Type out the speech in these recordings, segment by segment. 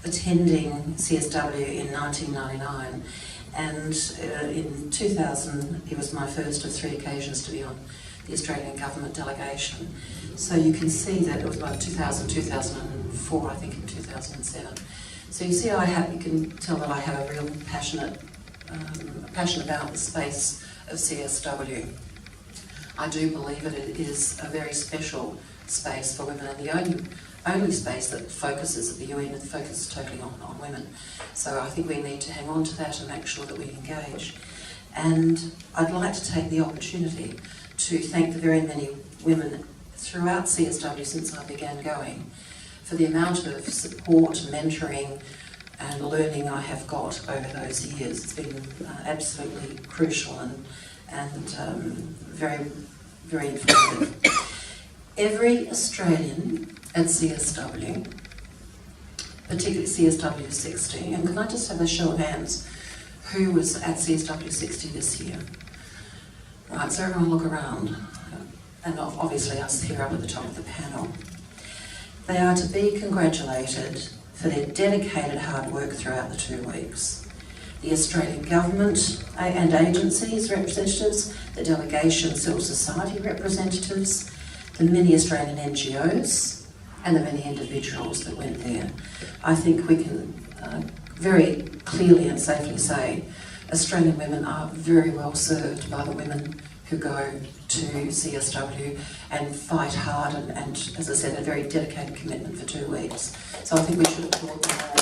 Attending CSW in 1999, and in 2000 it was my first of 3 occasions to be on the Australian government delegation. So you can see that it was about 2000, 2004, I think, in 2007. So you see, you can tell that I have a real passion about the space of CSW. I do believe that it is a very special space for women, and the only space that focuses at the UN and focuses totally on women. So I think we need to hang on to that and make sure that we engage. And I'd like to take the opportunity to thank the very many women throughout CSW since I began going for the amount of support, mentoring and learning I have got over those years. It's been absolutely crucial and very, very informative. Every Australian at CSW, particularly CSW60, and can I just have a show of hands who was at CSW60 this year? Right, so everyone look around, and obviously us here up at the top of the panel. They are to be congratulated for their dedicated hard work throughout the 2 weeks. The Australian Government and agencies representatives, the delegation civil society representatives, the many Australian NGOs and the many individuals that went there. I think we can very clearly and safely say Australian women are very well served by the women who go to CSW and fight hard and as I said, a very dedicated commitment for 2 weeks. So I think we should applaud them all.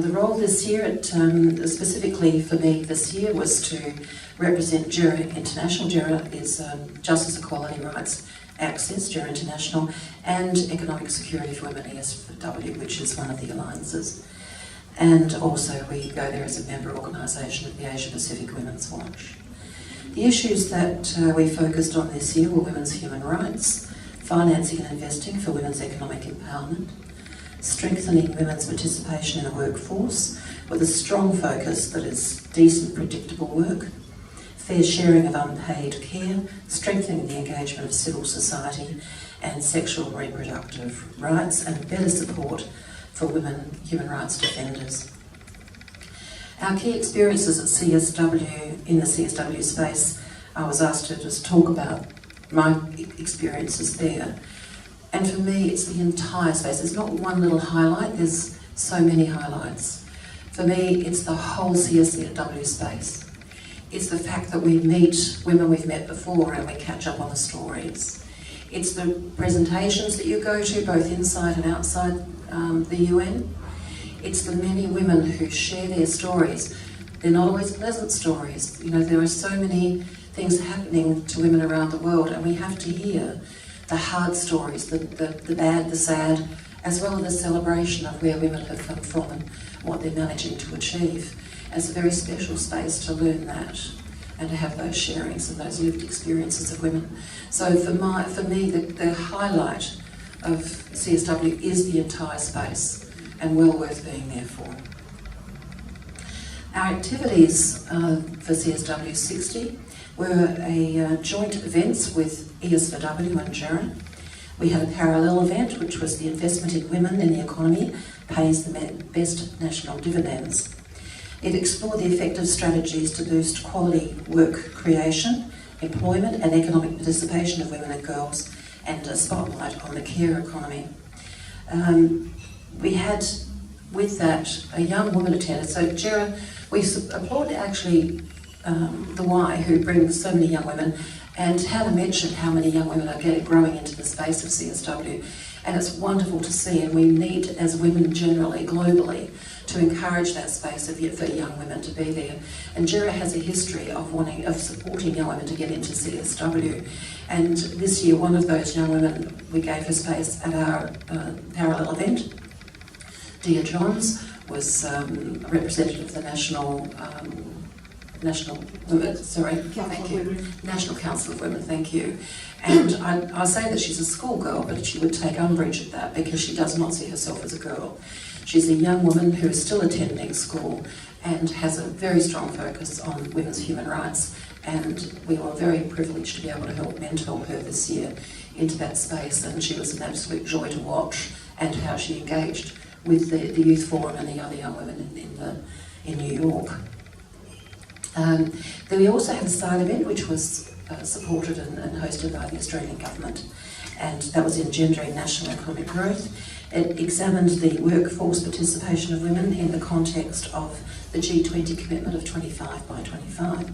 The role this year, specifically for me this year, was to represent JERA International. JERA is Justice, Equality, Rights, Access, JERA International, and Economic Security for Women, ESW, which is one of the alliances. And also we go there as a member organisation of the Asia Pacific Women's Watch. The issues that we focused on this year were women's human rights, financing and investing for women's economic empowerment, strengthening women's participation in the workforce with a strong focus that is decent, predictable work, fair sharing of unpaid care, strengthening the engagement of civil society and sexual and reproductive rights, and better support for women human rights defenders. Our key experiences at CSW, in the CSW space, I was asked to just talk about my experiences there. And for me, it's the entire space. There's not one little highlight, there's so many highlights. For me, it's the whole CSW space. It's the fact that we meet women we've met before and we catch up on the stories. It's the presentations that you go to, both inside and outside the UN. It's the many women who share their stories. They're not always pleasant stories. You know, there are so many things happening to women around the world, and we have to hear the hard stories, the bad, the sad, as well as the celebration of where women have come from and what they're managing to achieve. And it's a very special space to learn that and to have those sharings and those lived experiences of women. So for me, the highlight of CSW is the entire space, and well worth being there for. Our activities for CSW60 were a joint events with ESW and JERA. We had a parallel event, which was the investment in women in the economy pays the best national dividends. It explored the effective strategies to boost quality work creation, employment and economic participation of women and girls, and a spotlight on the care economy. We had, with that, a young woman attended. So JERA, we applaud actually the Y, who brings so many young women, and Hannah mentioned how many young women are growing into the space of CSW, and it's wonderful to see, and we need, as women generally, globally, to encourage that space for young women to be there. And JERA has a history of supporting young women to get into CSW, and this year one of those young women, we gave her space at our parallel event. Dia Johns was a representative of the National Council of Women, thank you. And I say that she's a schoolgirl, but she would take umbrage at that because she does not see herself as a girl. She's a young woman who is still attending school and has a very strong focus on women's human rights, and we were very privileged to be able to help mentor her this year into that space, and she was an absolute joy to watch, and how she engaged with the Youth Forum and the other young women in New York. Then we also had a side event which was supported and hosted by the Australian Government, and that was in Gendering National Economic Growth. It examined the workforce participation of women in the context of the G20 commitment of 25 by 25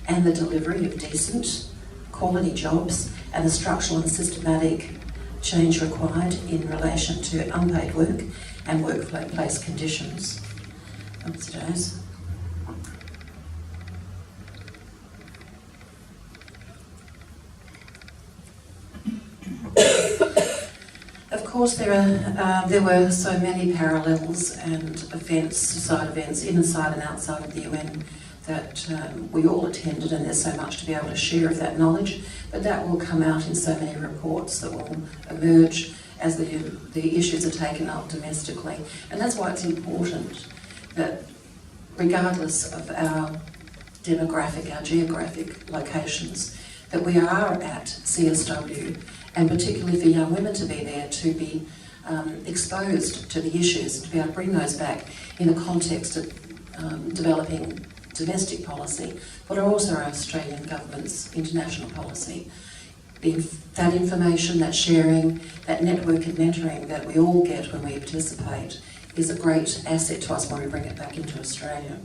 and the delivery of decent, quality jobs and the structural and systematic change required in relation to unpaid work and workplace conditions. Of course, there were so many parallels and events, side events, inside and outside of the UN that we all attended, and there's so much to be able to share of that knowledge, but that will come out in so many reports that will emerge as the issues are taken up domestically. And that's why it's important that regardless of our demographic, our geographic locations, that we are at CSW, and particularly for young women to be there, to be exposed to the issues, to be able to bring those back in the context of developing domestic policy, but also our Australian government's international policy. That information, that sharing, that network and mentoring that we all get when we participate is a great asset to us when we bring it back into Australia.